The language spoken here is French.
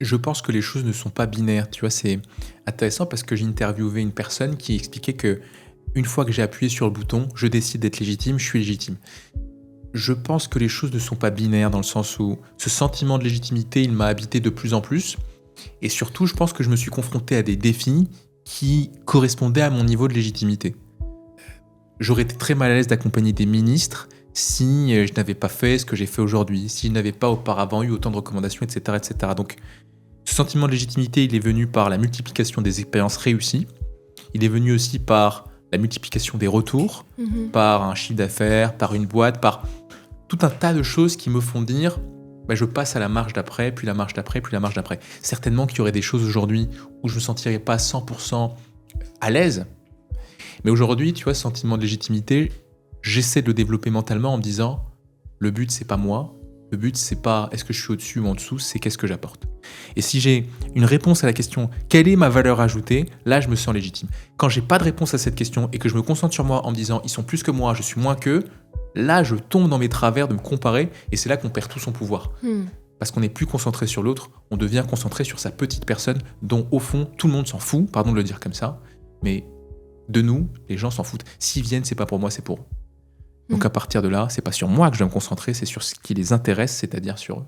Je pense que les choses ne sont pas binaires, tu vois? C'est intéressant parce que j'ai interviewé une personne qui expliquait que une fois que j'ai appuyé sur le bouton, je décide d'être légitime, je suis légitime. Je pense que les choses ne sont pas binaires dans le sens où ce sentiment de légitimité, il m'a habité de plus en plus et surtout, je pense que je me suis confronté à des défis qui correspondaient à mon niveau de légitimité. J'aurais été très mal à l'aise d'accompagner des ministres si, je n'avais pas fait ce que j'ai fait aujourd'hui, si je n'avais pas auparavant eu autant de recommandations et cetera et cetera. Donc ce sentiment de légitimité, il est venu par la multiplication des expériences réussies. Il est venu aussi par la multiplication des retours, Mmh. par un chiffre d'affaires, par une boîte, par tout un tas de choses qui me font dire bah, je passe à la marche d'après, puis la marche d'après, puis la marche d'après. Certainement qu'il y aurait des choses aujourd'hui où je ne me sentirais pas 100% à l'aise. Mais aujourd'hui, tu vois, ce sentiment de légitimité, j'essaie de le développer mentalement en me disant le but, c'est pas moi. Le but, c'est pas est-ce que je suis au-dessus ou en dessous, c'est qu'est-ce que j'apporte. Et si j'ai une réponse à la question quelle est ma valeur ajoutée, là, je me sens légitime. Quand j'ai pas de réponse à cette question et que je me concentre sur moi en me disant ils sont plus que moi, je suis moins qu'eux, là, je tombe dans mes travers de me comparer et c'est là qu'on perd tout son pouvoir. Mmh. Parce qu'on n'est plus concentré sur l'autre, on devient concentré sur sa petite personne dont, au fond, tout le monde s'en fout, pardon de le dire comme ça, mais de nous, les gens s'en foutent. S'ils viennent, c'est pas pour moi, c'est pour eux. Donc Mmh. à partir de là, c'est pas sur moi que je dois me concentrer, c'est sur ce qui les intéresse, c'est-à-dire sur eux.